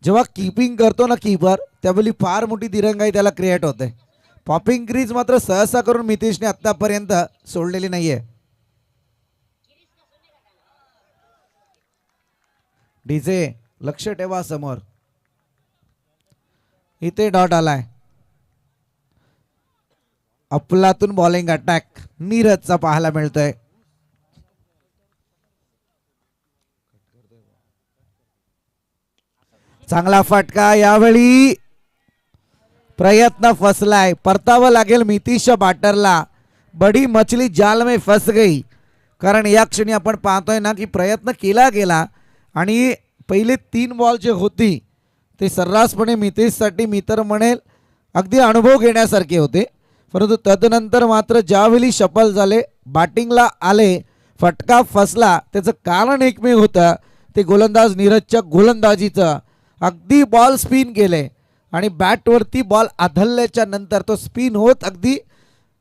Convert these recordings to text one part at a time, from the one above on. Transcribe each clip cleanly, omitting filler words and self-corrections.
जेव्हा कीपिंग करतो ना कीपर त्यावेळी फार मोठी दिरंगाई त्याला क्रिएट होते. पॉपिंग क्रीज मात्र सहसा करून मितेशने आतापर्यंत सोडलेली नाहीये. डीजे लक्ष ठेवा समोर. इथे डॉट आलाय. अफलातून बॉलिंग अटॅक नीरजचा पाहायला मिळतोय. चांगला फटका. यावेळी प्रयत्न फसलाय. परतावं लागेल मितीशच्या बॅटरला. बडी मछली जाल में फस गई. कारण या क्षणी आपण पाहतोय ना की प्रयत्न केला गेला आणि पहिले 3 बॉल जे होती ते सर्रासपणे मितेशसाठी मी तर म्हणेल अगदी अनुभव घेण्यासारखे होते. परंतु तदनंतर मात्र ज्यावेळी सफल झाले बॅटिंगला आले फटका फसला. त्याचं कारण एकमेव होतं ते गोलंदाज नीरजच्या गोलंदाजीचं. अगदी बॉल स्पिन केले आणि बॅटवरती बॉल आदळल्याच्या नंतर तो स्पिन होत अगदी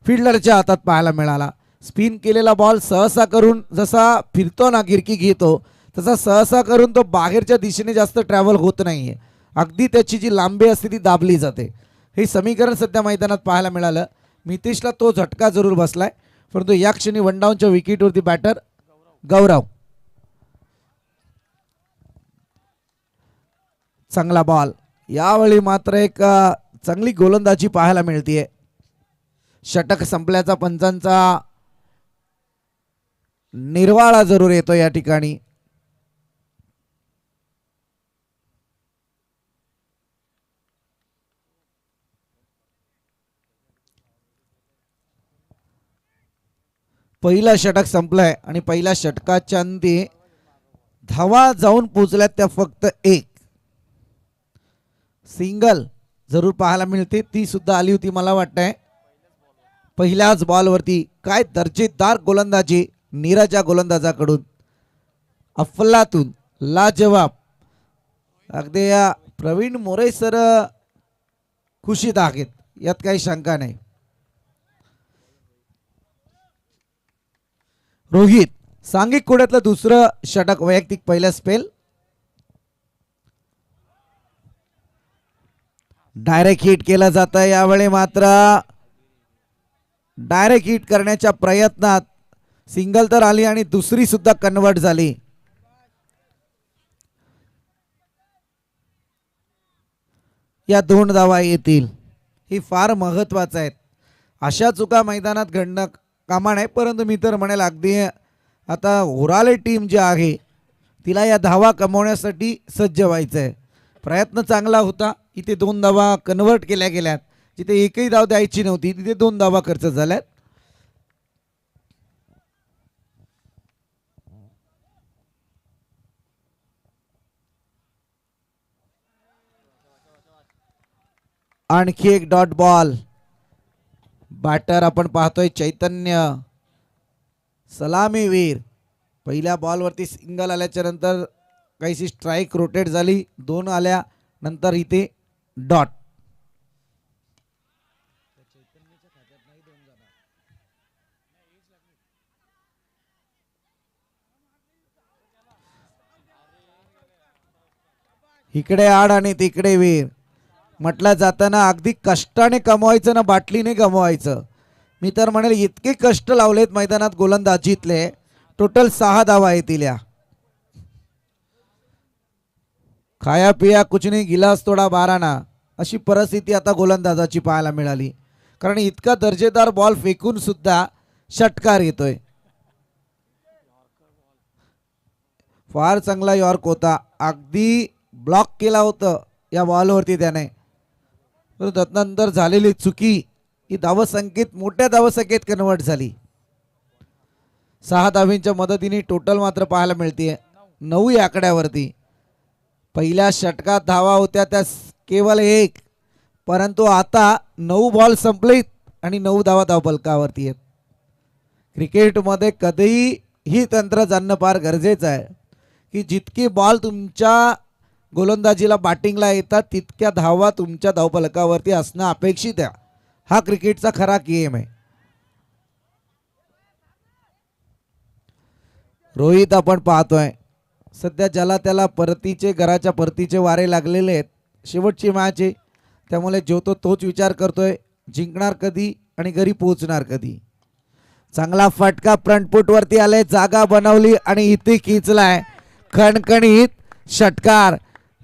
फिल्डरच्या हातात पाहायला मिळाला. स्पिन केलेला बॉल सहसा करून जसा फिरतो ना गिरकी घेतो तसा सहसा करून तो बाहेरच्या दिशेने जास्त ट्रॅव्हल होत नाहीये. अगदी त्याची जी लांबी असते ती दाबली जाते. हे समीकरण सध्या मैदानात पाहायला मिळालं. मितेशला तो झटका जरूर बसलाय. परंतु या क्षणी वन डाऊनच्या विकेटवरती बॅटर गौरव. चांगला बॉल. यावेळी मात्र एक चांगली गोलंदाजी पाहायला मिळतीये. षटक संपल्याचा पंचांचा निर्वाळा जरूर येतो या ठिकाणी. पहिला षटक संपलाय आणि पहिल्या षटकाच्या अंती धावा जाऊन पोचल्यात त्या फक्त 1. सिंगल जरूर पाहायला मिळते. ती सुद्धा आली होती मला वाटतंय पहिल्याच बॉलवरती. काय दर्जेदार गोलंदाजी नीरज या गोलंदाजाकडून. अफलातून लाजवाब. अगदी प्रवीण मोरे सर खुशीत आहेत यात काही शंका नाही. रोहित सांघिक कोड्यातलं दुसरं षटक वैयक्तिक पहिलं स्पेल. डायरेक्ट हिट केलं जातं. यावेळी मात्र डायरेक्ट हिट करण्याच्या प्रयत्नात सिंगल तर आली आणि दुसरी सुद्धा कन्वर्ट झाली. या 2 धावा येतील. ही फार महत्वाचं आहेत. अशा चुका मैदानात घडणं कामा नाही. परंतु मी तर म्हणेल अगदी आता ओराले टीम जी आहे तिला या धावा कमवण्यासाठी सज्ज व्हायचं आहे. प्रयत्न चांगला होता. इथे 2 धावा कन्वर्ट केल्या गेल्यात. जिथे एकही धाव द्यायची नव्हती तिथे 2 धावा खर्च झाल्यात. आणखी एक डॉट बॉल. बॅटर आपण पाहतोय चैतन्य सलामीवीर. पहिल्या बॉलवरती सिंगल आल्याच्या नंतर काहीशी स्ट्राईक रोटेट झाली. 2 आल्या नंतर इथे डॉट. इकडे आड आणि तिकडे वीर म्हटलं जाताना अगदी कष्टाने कमवायचं ना बाटलीने गमवायचं. मी तर म्हणेल इतके कष्ट लावलेत मैदानात गोलंदाजीतले. टोटल 6 धावा येतील. या खाया पिया कुछ नहीं गिलास तोडा बाराना अशी परिस्थिती आता गोलंदाजाची पाहायला मिळाली. कारण इतका दर्जेदार बॉल फेकून सुद्धा षटकार येतोय. फार चांगला यॉर्क होता. अगदी ब्लॉक केला होतं या बॉलवरती त्याने. त्यानंतर झालेली चुकी ही धावसंख्येत मोठ्या धावसंख्येत कन्वर्ट झाली. 6 धावींच्या मदतीने टोटल मात्र पाहायला मिळते 9 या आकड्यावरती. पहिल्या षटकात धावा होत्या त्या केवळ 1. परंतु आता 9 बॉल संपलेत आणि 9 धावा धावफलकावरती आहेत. क्रिकेटमध्ये कधीही ही तंत्र जाणणं फार गरजेचं आहे की जितकी बॉल तुमच्या गोलंदाजीला बॅटिंगला येतात तितक्या धावा तुमच्या धावफलकावरती असणं अपेक्षित आहे. हा क्रिकेटचा खरा गेम आहे. रोहित आपण पाहतोय सध्या ज्याला त्याला परतीचे घराच्या परतीचे वारे लागलेले आहेत. शेवटची मॅच आहे त्यामुळे जो तोच विचार करतोय जिंकणार कधी आणि घरी पोहोचणार कधी. चांगला फटका फ्रंट वरती आले, जागा बनवली आणि इथे खिचलाय खणखणीत षटकार.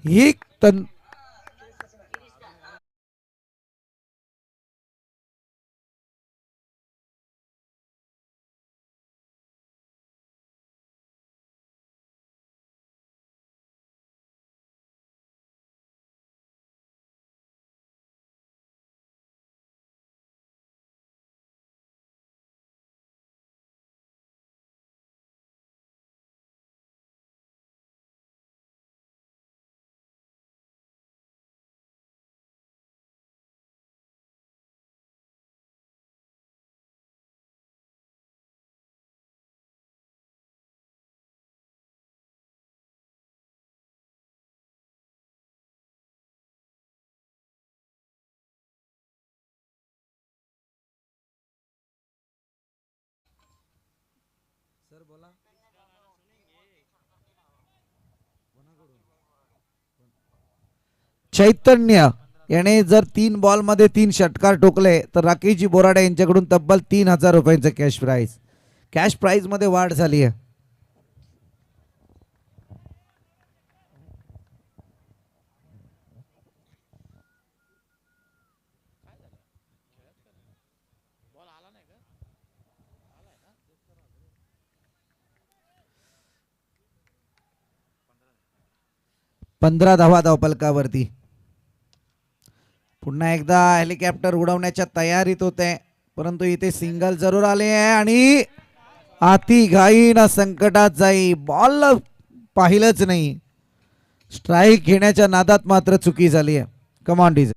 ही चैतन्य याने जर 3 बॉल मध्ये 3 षटकार ठोकले तर राकेशजी बोराडे यांच्याकडून तब्बल 3000 रुपयांचं कॅश प्राइज मध्ये वाढ झाली आहे. पंधरा धावा धावपलकावरती. पुन्हा एकदा हेलिकॉप्टर उडवण्याच्या तयारीत होते परंतु इथे सिंगल जरूर आले आहे आणि आती घाई ना संकटात जाई. बॉल पाहिलंच नाही, स्ट्राईक घेण्याच्या नादात मात्र चुकी झाली आहे. Come on DJ.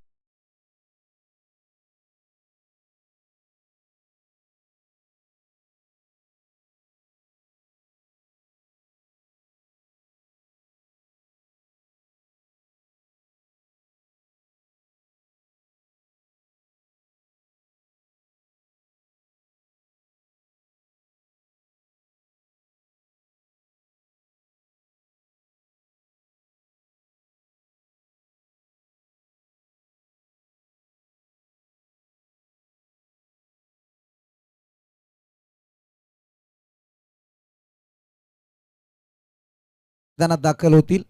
दाखल होतील.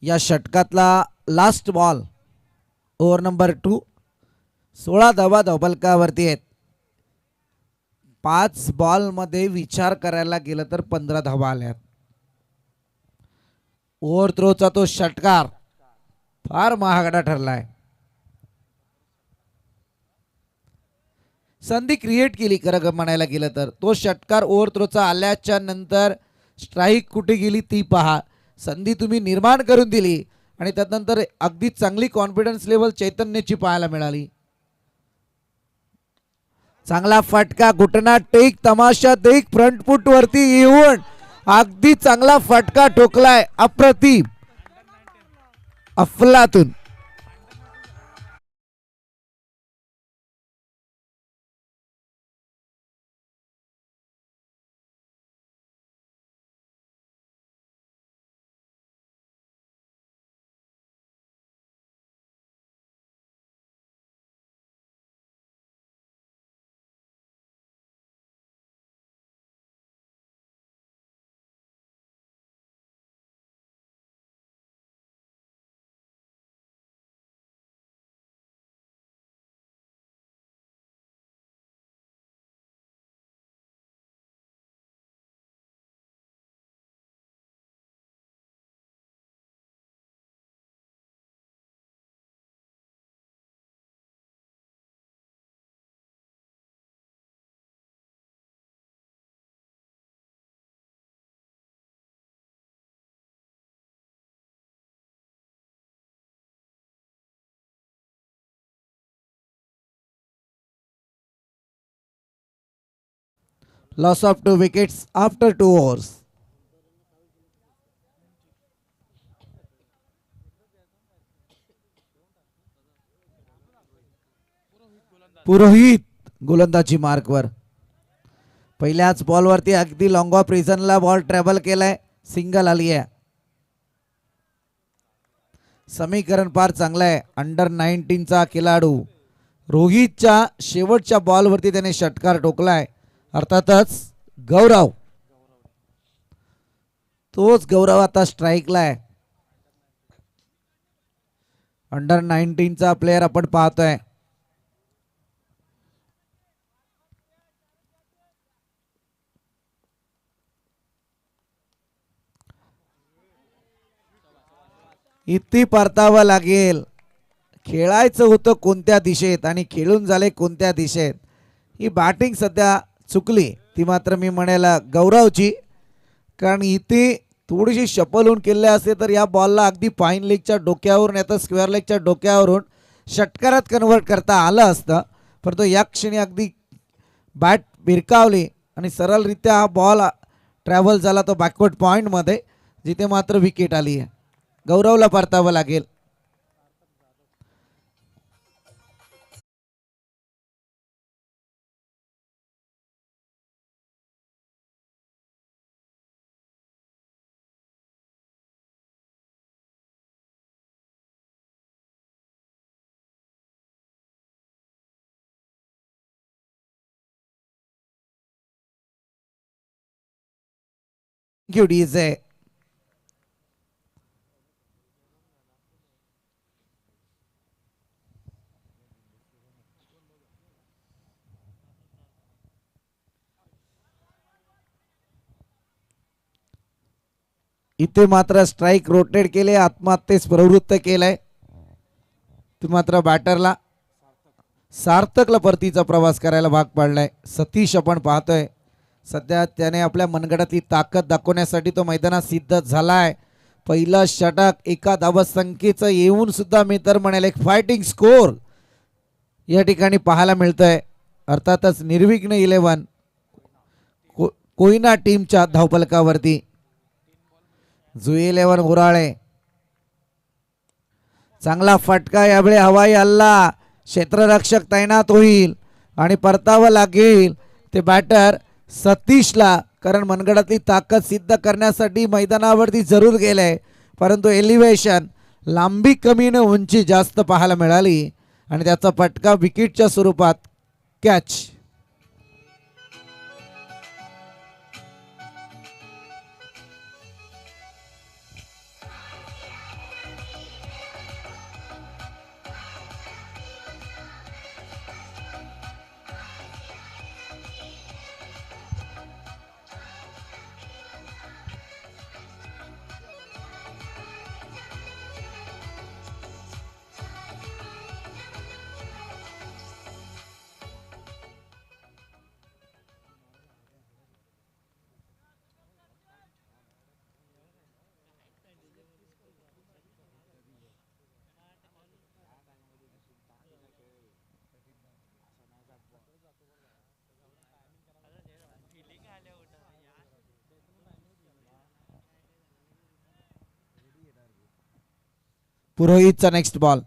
या षटकातला लास्ट बॉल ओव्हर नंबर 2. 16 धावा धावपलकावरती आहेत. 5 बॉल मध्ये विचार करायला गेलं तर 15 धावा आल्यात. ओव्हर थ्रोचा तो षटकार फार महागडा ठरलाय. संधी क्रिएट केली खरं म्हणायला गेलं तर. तो षटकार ओव्हर थ्रोचा आल्याच्या नंतर स्ट्राईक कुठे गेली ती पहा. संधी तुम्ही निर्माण करून दिली आणि त्यानंतर अगदी चांगली कॉन्फिडन्स लेवल चैतन्याची पाहायला मिळाली. चांगला फटका, घुटना टेक, तमाशा देख, फ्रंट फूट वरती येऊन अगदी चांगला फटका ठोकलाय. अप्रतिम, अफलातून. Loss of 2 wickets after 2 overs. पुरोहित गोलंदाजी मार्कवर. पहिल्याच बॉलवरती अगदी लॉंग ऑफ रिझनला बॉल ट्रॅव्हल केलाय, सिंगल आली आहे. समीकरण फार चांगलं आहे. अंडर 19चा खेळाडू रोहितच्या शेवटच्या बॉलवरती त्याने षटकार ठोकलाय. अर्थातच गौरव, तोच गौरव आता स्ट्राईकला आहे. अंडर 19चा प्लेयर आपण पाहतोय. इथे परतावं लागेल. खेळायचं होतं कोणत्या दिशेत आणि खेळून झाले कोणत्या दिशेत. ही बॅटिंग सध्या चुकली ती मात्र मी म्हणेल गौरवची, कारण इथे थोडीशी शपल होऊन केले असते तर या बॉलला अगदी फाईन लेगच्या डोक्यावरून येतं स्क्वेअर लेगच्या डोक्यावरून षटकारात कन्वर्ट करता आलं असतं. परंतु या क्षणी अगदी बॅट भिरकावली आणि सरळरित्या हा बॉल ट्रॅव्हल झाला तो बॅकवर्ड पॉईंटमध्ये, जिथे मात्र विकेट आली आहे. गौरवला परतावं लागेल. Thank you DJ. इथे मात्र स्ट्राईक रोटेट केले, आत्महत्येस प्रवृत्त केलंय. ते मात्र बॅटरला सार्थकला परतीचा प्रवास करायला भाग पाडलाय. सतीश आपण पाहतोय सध्या त्याने आपल्या मनगडातली ताकद दाखवण्यासाठी तो मैदानात सिद्ध झालाय. पहिलं षटक एका धावसंख्येचं येऊन सुद्धा मी तर म्हणेल एक फायटिंग स्कोर या ठिकाणी पाहायला मिळतोय. अर्थातच निर्विघ्न 11 कोयना टीमच्या धावफलकावरती. जुई 11 उराळे, चांगला फटका यावेळी हवाई हल्ला, क्षेत्ररक्षक तैनात होईल आणि परतावं लागेल ते बॅटर सतीशला, कारण मनगडातली ताकद सिद्ध करण्यासाठी मैदानावरती जरूर गेले, परंतु एलिव्हेशन लांबी कमी न उंची जास्त पाहायला मिळाली आणि त्याचा फटका विकेटच्या स्वरूपात कॅच. पुरोहितचा नेक्स्ट बॉल.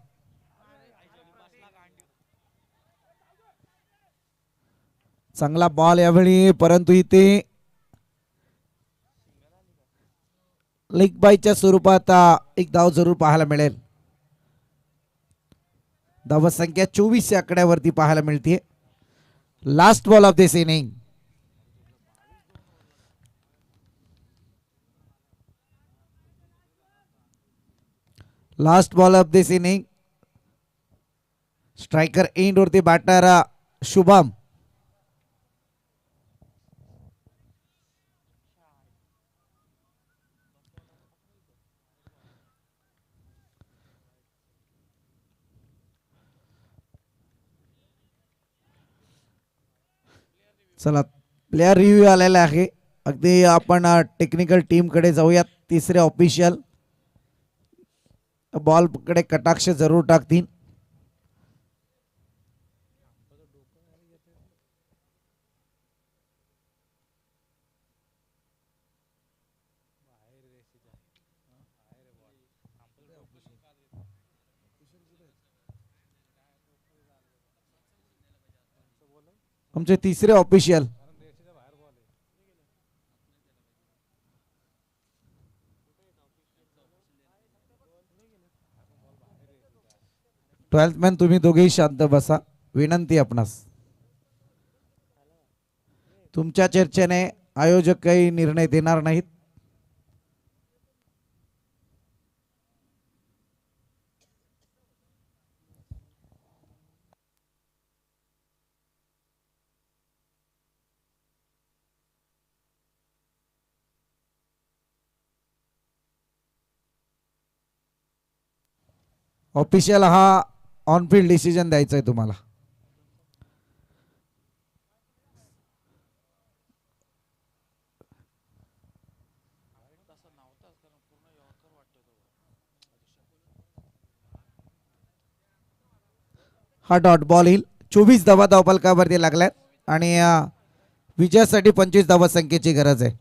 चांगला बॉल यावेळी, परंतु इथे लेग बायच्या स्वरूपात एक धाव जरूर पाहायला मिळेल. धावसंख्या 24 या आकड्यावरती पाहायला मिळते. Last ball of this inning. Last ball of this inning. Striker end वरती बॅटर शुभम. चला प्लेयर रिव्ह्यू आलेला आहे. अगदी आपण टेक्निकल टीम कडे जाऊयात. तिसरे ऑफिशियल बॉल कडे कटाक्ष जरूर टाकतील. आमचे तिसरे ऑफिशियल 12th मॅन तुम्ही दोघेही शांत बसा, विनंती आपणास. तुमच्या चर्चेने आयोजक काही निर्णय देणार नाहीत. ऑफिशियल हा ऑन फील्ड डिसिजन द्यायचा आहे तुम्हाला. हा डॉट बॉल येईल. 24 धावा धावफलकावरती लागल्यात आणि विजयासाठी 25 धावा संख्येची गरज आहे.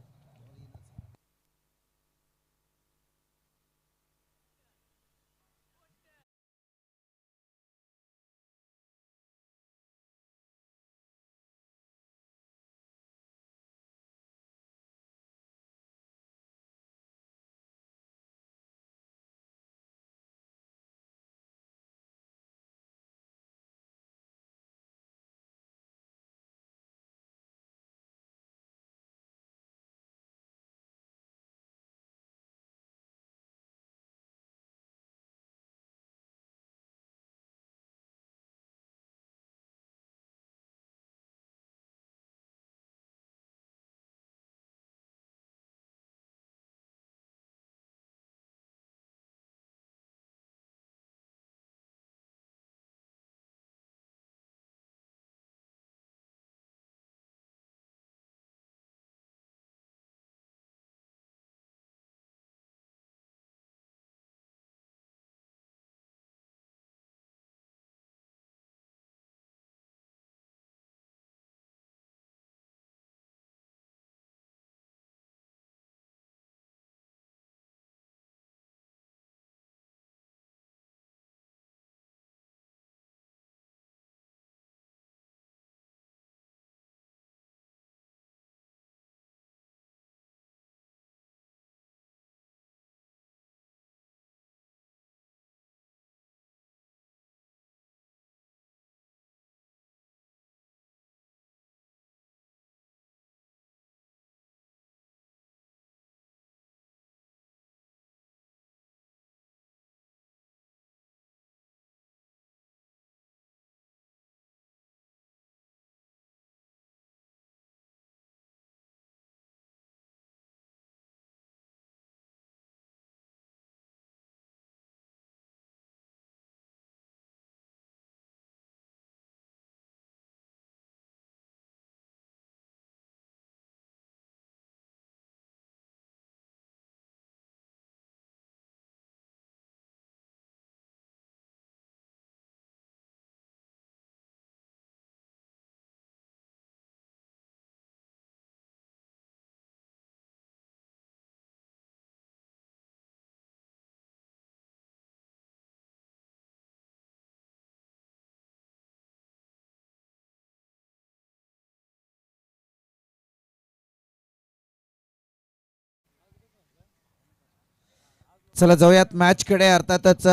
चला जाऊयात मॅच कडे. अर्थातच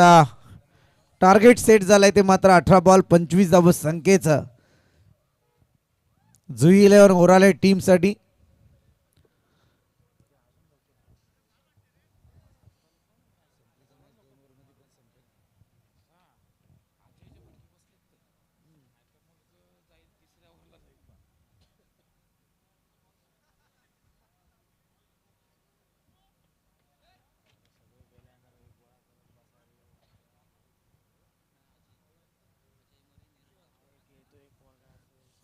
टार्गेट सेट झालंय ते मात्र 18 बॉल 25 धाव संख्येचं जुई 11 ओराले टीम साठी.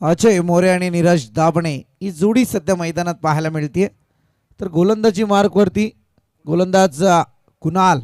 अजय मोरे आणि नीरज दाभणे ही जोडी सध्या मैदानात पाहायला मिळते. तर गोलंदाजी मार्क वरती गोलंदाज कुणाल.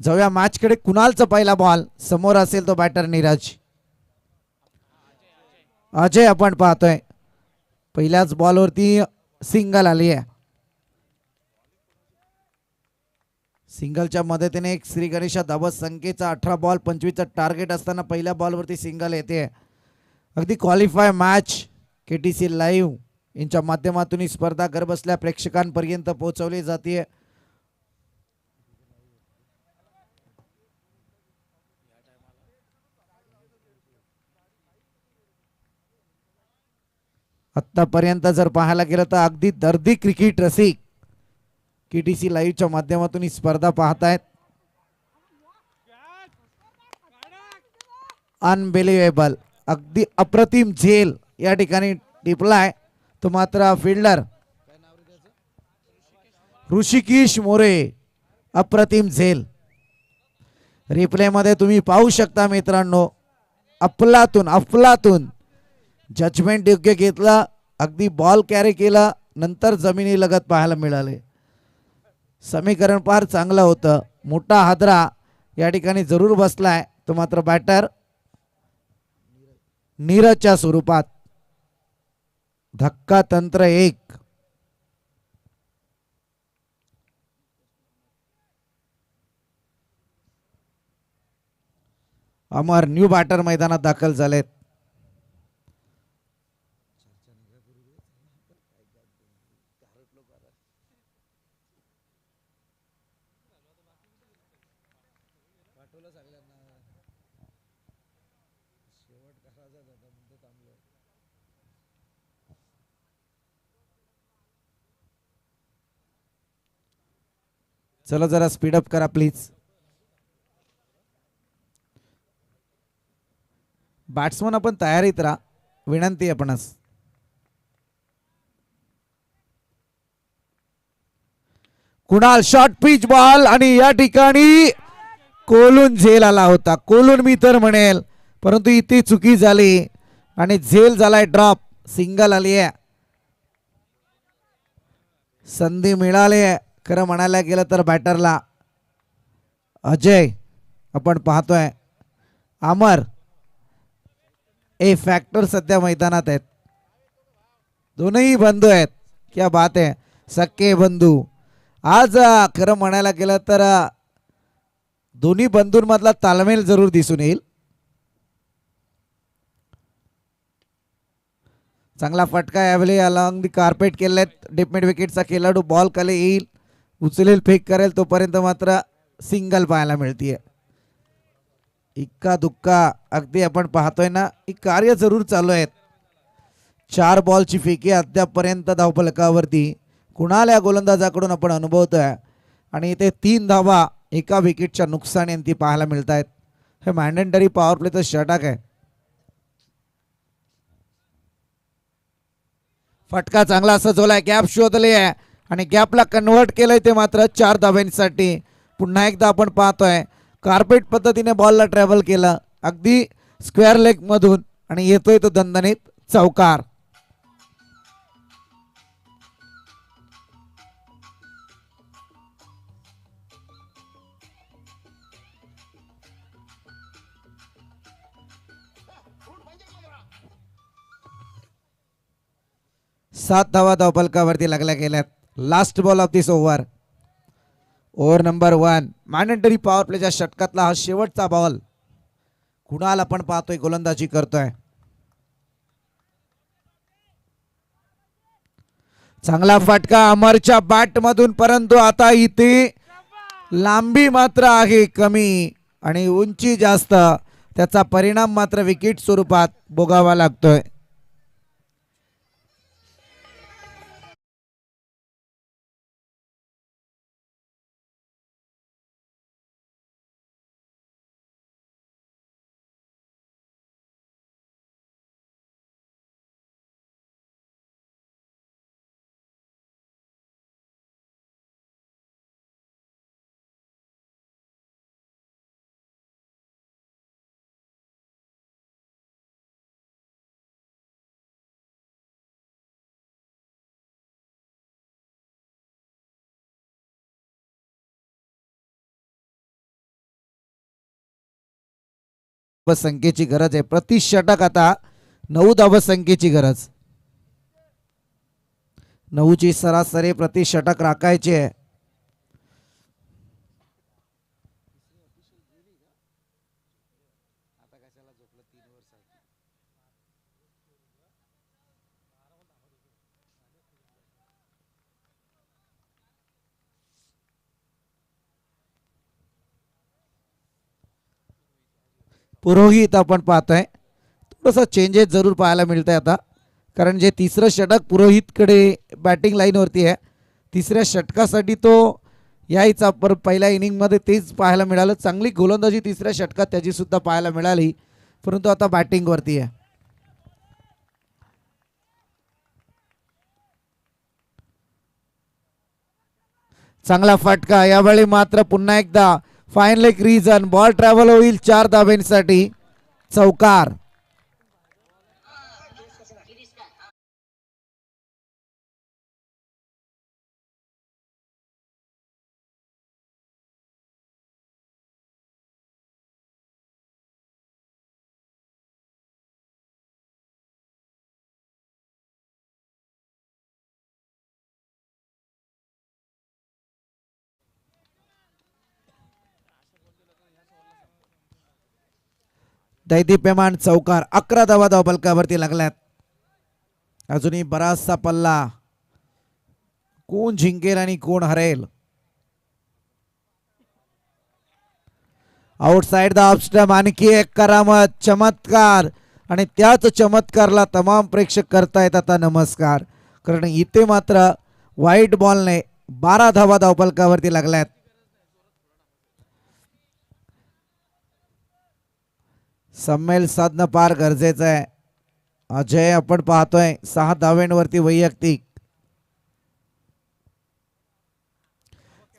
जाऊया मॅच कडे. कुणालचा पहिला बॉल समोर असेल तो बॅटर नीरज. अजय आपण पाहतोय पहिल्याच बॉलवरती सिंगल आली आहे. सिंगलच्या मदतीने एक श्री गणेशा धावत संख्येचा 18 बॉल 25चा टार्गेट असताना पहिल्या बॉलवरती सिंगल येते. अगदी क्वालिफाय मॅच KTC लाईव्ह यांच्या माध्यमातून ही स्पर्धा घरबसल्या प्रेक्षकांपर्यंत पोहोचवली जाते. आतापर्यंत जर पाहायला गेलं तर अगदी दर्दी क्रिकेट रसिक KTC लाईव्हच्या माध्यमातून ही स्पर्धा पाहतायत. अनबिलिव्हेबल, अगदी अप्रतिम झेल या ठिकाणी टिपलाय तो मात्र फिल्डर ऋषिकेश मोरे. अप्रतिम झेल रिप्ले मध्ये तुम्ही पाहू शकता मित्रांनो. अफलातून जजमेंट योग्य घेतला. अगदी बॉल कॅरी केला नंतर जमिनी लगत पाहायला मिळाले. समीकरण फार चांगलं होतं. मोठा हादरा या ठिकाणी जरूर बसलाय तो मात्र बॅटर नीरजच्या स्वरूपात. धक्का तंत्र 1. अमर न्यू बॅटर मैदानात दाखल झालेत. चला जरा स्पीडअप करा प्लीज. बॅट्समन आपण तयारीत राहा विनंती आहे आपणास. कुणाल शॉर्ट पिच बॉल आणि या ठिकाणी कोलून झेल आला होता. कोलून मी तर म्हणेल परंतु इथे चुकी झाली आणि झेल झालाय ड्रॉप. सिंगल आली आहे. संधी मिळाली खरं म्हणायला गेलं तर बॅटरला. अजय आपण पाहतोय अमर ए फॅक्टर सध्या मैदानात आहेत. दोनही बंधू आहेत. क्या बात आहे सक्के बंधू. आज खरं म्हणायला गेलं तर दोन्ही बंधूंमधला तालमेल जरूर दिसून येईल. चांगला फटका यावेळी अलॉंग दी कार्पेट केलेत. डीप मिड विकेटचा खेळाडू बॉल खाली येईल उचलेल फेक करेल तोपर्यंत मात्र सिंगल पाहायला मिळतीये. इक्का दुक्का अगदी आपण पाहतोय ना ही कार्य जरूर चालू आहेत. 4 बॉलची फेकी अद्यापपर्यंत धावफलकावरती कुणाल या गोलंदाजाकडून आपण अनुभवतोय आणि इथे 3 धावा एका विकेटच्या नुकसानींती पाहायला मिळत आहेत. हे मॅन्डेटरी पॉवर प्लेचं षटक आहे. फटका चांगला सजवलाय. गॅप शोधले आहे आणि गॅपला कन्व्हर्ट केलंय ते मात्र 4 धाव्यांसाठी. पुन्हा एकदा आपण पाहतोय कार्पेट पद्धतीने बॉलला ट्रॅव्हल केलं अगदी स्क्वेअर लेग मधून आणि येतोय तो दणदणीत चौकार. सात धावा धावफलकावरती लागल्या गेल्यात. Last ball of this over. Over number 1 mandatory power प्लेच्या षटकातला हा शेवटचा बॉल. कुणाल आपण पाहतोय गोलंदाजी करतोय. चांगला फटका अमरच्या बॅट मधून परंतु आता इथे लांबी मात्र आहे कमी आणि उंची जास्त. त्याचा परिणाम मात्र विकेट स्वरूपात भोगावा लागतोय. संख्येची गरज आहे. प्रति षटक आता 9 धावसंख्येची गरज. 9ची सरासरी प्रति षटक राखायची आहे. पुरोहित आपण पाहतोय थोडंसं चेंजेस जरूर पाहायला मिळतंय आता, कारण जे तिसरं षटक पुरोहितकडे बॅटिंग लाईनवरती आहे. तिसऱ्या षटकासाठी तो यायचा, पर पहिल्या इनिंगमध्ये तेच पाहायला मिळालं. चांगली गोलंदाजी तिसऱ्या षटकात त्याची सुद्धा पाहायला मिळाली, परंतु आता बॅटिंगवरती आहे. चांगला फटका, यावेळी मात्र पुन्हा एकदा fine leg region, ball travel होईल 4 धाब्यांसाठी. चौकार. दैदिप्यमान चौकार. 11 धावा धावफलकावरती लागल्यात. अजूनही बराचसा पल्ला. कोण जिंकेल आणि कोण हरेल. Outside the off stump. आणखी एक करामत, चमत्कार, आणि त्याच चमत्कारला तमाम प्रेक्षक करतायत आता नमस्कार, कारण इथे मात्र व्हाईट बॉलने 12 धावा धावफलकावरती लागल्यात. सम्मेल साधणं फार गरजेचं आहे. अजय आपण पाहतोय 6 धाव्यांवरती वैयक्तिक.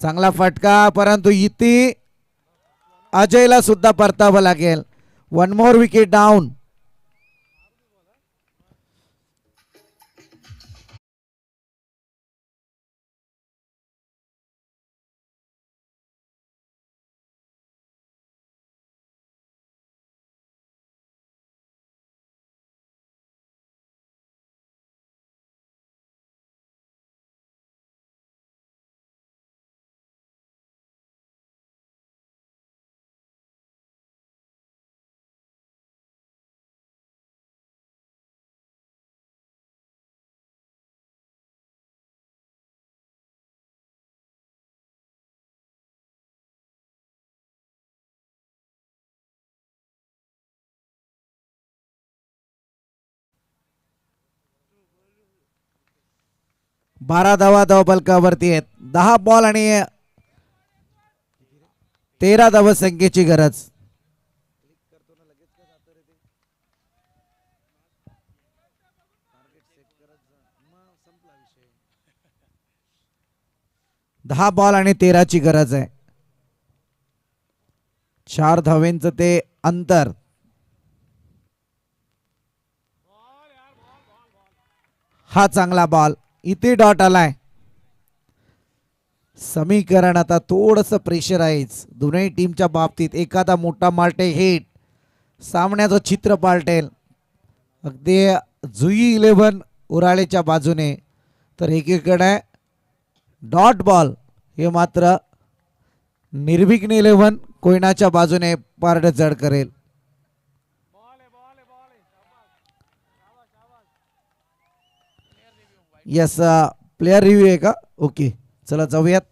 चांगला फटका, परंतु इथे अजयला सुद्धा परतावं लागेल. 1 मोर विकेट डाऊन. बारा धावा धावफलकावरती आहेत. 10 बॉल आणि 13 धावा संख्येची गरज. दहा बॉल आणि 13ची गरज आहे. 4 धावेंचं ते अंतर. हा चांगला बॉल. इथे डॉट आलाय. समीकरण आता थोडंसं प्रेशर आहेच दोन्ही टीमच्या बाबतीत. एखादा मोठा माल्टे हिट सामन्याचं चित्र पालटेल. अगदी जुई 11 उराळेच्या बाजूने, तर एकीकडे डॉट बॉल हे मात्र निर्विघ्न 11 कोयनाच्या बाजूने पारड जड करेल. यस, प्लेयर रिव्ह्यू आहे का? ओके, चला जाऊयात.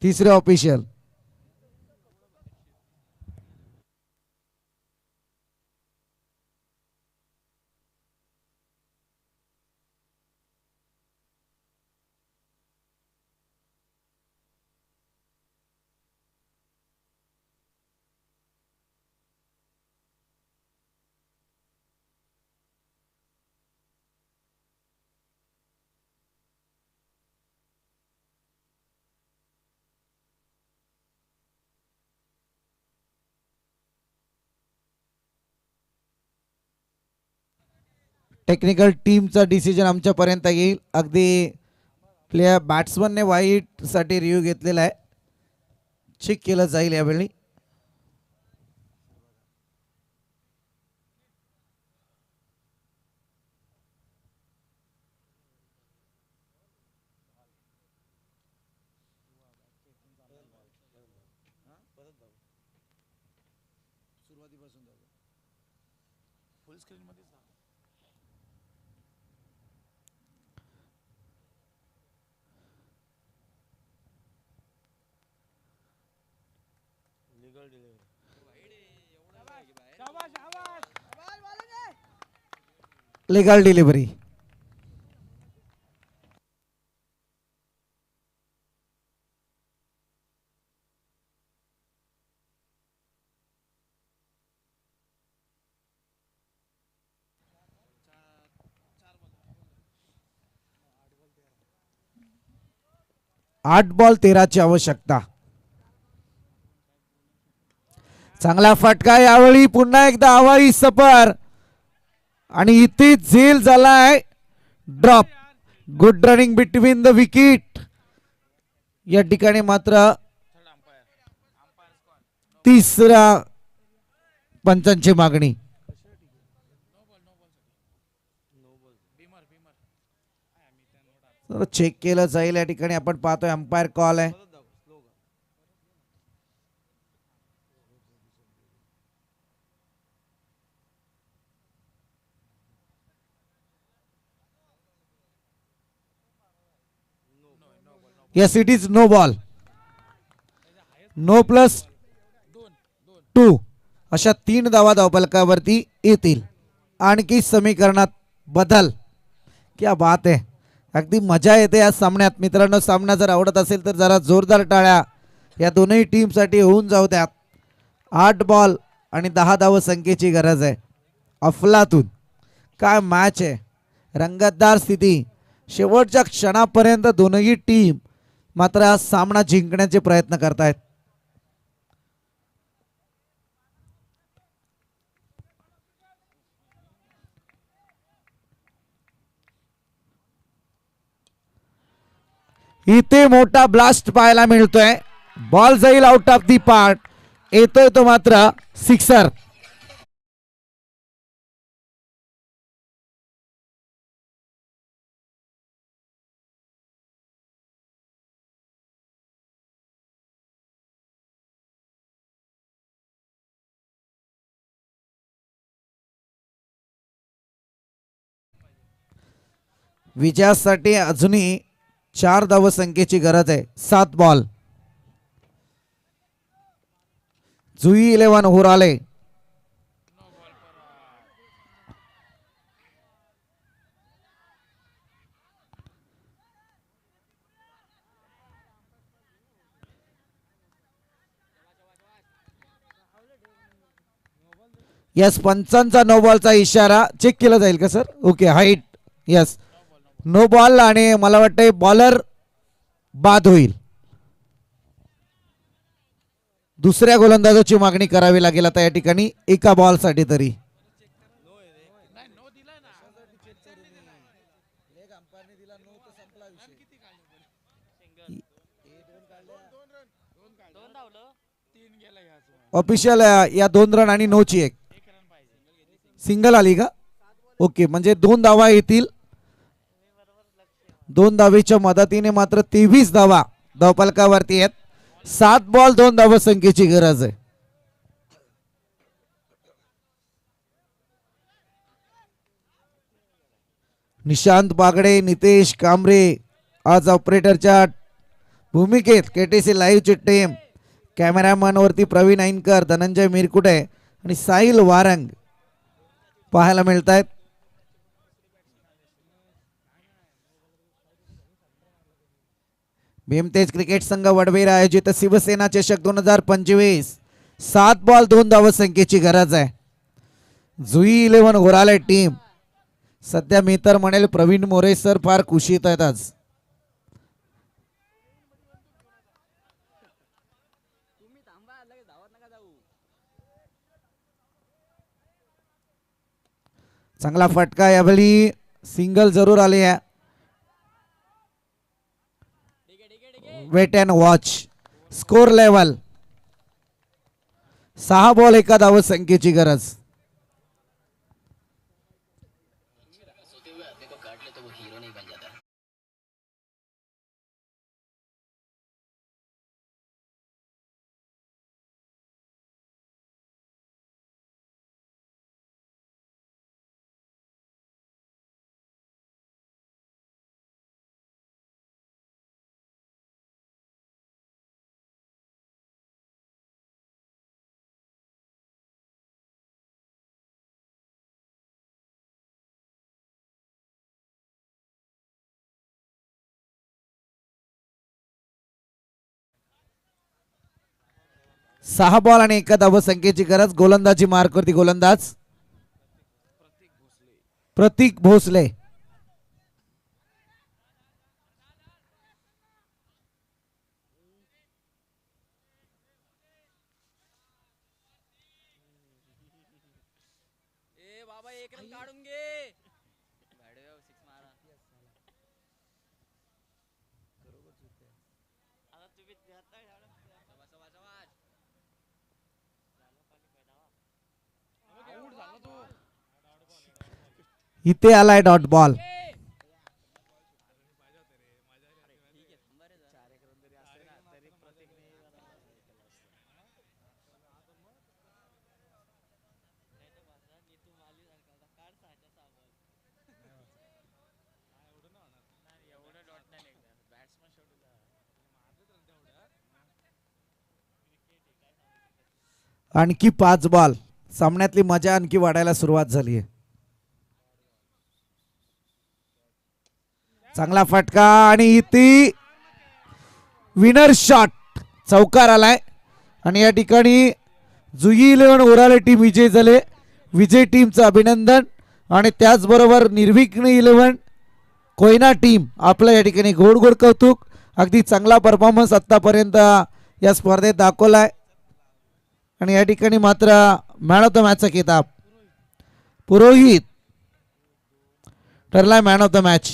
तिसरे ऑफिशियल. टेक्निकल टीमचा डिसिजन आमच्यापर्यंत येईल. अगदी प्लेयर बॅट्समनने वाईट साठी रिव्ह्यू घेतलेला आहे, चेक केलं जाईल यावेळी. Legal delivery. आठ बॉल 13ची आवश्यकता. चांगला फटका यावेळी, पुन्हा एकदा हवाई सफर आणि इथे झेल झालाय drop. Good running between the wicket. या ठिकाणी मात्र तिसऱ्या पंचांची मागणी. चेक केलं जाईल या ठिकाणी. आपण पाहतोय अंपायर कॉल आहे. Yes, it is no ball. No plus 2 अशा 3 धावा धावफलकावरती येतील. आणखी समीकरणात बदल. क्या बात आहे, अगदी मजा येते या सामन्यात. मित्रांनो, सामना जर आवडत असेल तर जरा जोरदार टाळ्या या दोनही टीमसाठी होऊन जाऊ द्यात. 8 बॉल आणि 10 धाव संख्येची गरज आहे. अफलातून काय मॅच आहे, रंगतदार स्थिती. शेवटच्या क्षणापर्यंत दोनही टीम मात्र हा सामना जिंकण्याचे प्रयत्न करतायत. इथे मोठा ब्लास्ट पाहायला मिळतोय. बॉल जाईल आउट ऑफ दी पार्ट. येतोय तो मात्र सिक्सर. विजयासाठी अजूनही 4 धाव संख्येची गरज आहे. 7 बॉल. जुई 11 हुराले. यस, पंचांचा नो बॉलचा इशारा. चेक केला जाईल का sir? Okay, height. Yes, no ball आणि मला वाटतं बॉलर बाद होईल. दुसऱ्या गोलंदाजाची मागणी करावी लागेल आता या ठिकाणी एका बॉल साठी तरी. ऑफिशियल या 2 रन आणि 9 ची एक सिंगल आली का? ओके, म्हणजे 2 धावा येतील. 2 धावेच्या मदतीने मात्र 23 धावा धावफलकावरती आहेत. 7 बॉल 2 धाव संख्येची गरज आहे. निशांत बागडे, नितेश कांबरे आज ऑपरेटरच्या भूमिकेत. केटीसी लाईव्हची टीम कॅमेरामॅन वरती प्रवीण ऐनकर, धनंजय मिरकुटे आणि साहिल वारंग पाहायला मिळत आहेत. भीमतेज क्रिकेट संघ वडवेर आयोजित शिवसेना चषक 2025. 7 बॉल 2 धाव संख्येची गरज आहे. जुई 11 घोराले टीम. सध्या मी तर म्हणेल प्रवीण मोरे सर फार खुशीत आहेत आज. चांगला फटका यावेळी सिंगल जरूर आले आहे. Wait and watch. Score level 6 ball 1 धाव संख्येची गरज. सहा बॉल आणि 1 धाव संख्येची गरज. गोलंदाजी मार्कवरती गोलंदाज प्रतीक भोसले. इथे आलाय डॉट बॉल. आणखी 5 बॉल. सामन्यातली मजा आणखी वाढायला सुरुवात झाली आहे. चांगला फटका आणि इथे विनर शॉट. चौकार आलाय आणि या ठिकाणी जुई 11 ओराळे टीम विजय झाले. विजय टीमचं अभिनंदन. आणि त्याचबरोबर निर्विघ्न 11 कोयना टीम आपलं या ठिकाणी गोड गोड कौतुक. अगदी चांगला परफॉर्मन्स आतापर्यंत या स्पर्धेत दाखवलाय. आणि या ठिकाणी मात्र मॅन ऑफ द मॅचचा किताब पुरोहित ठरलाय मॅन ऑफ द मॅच.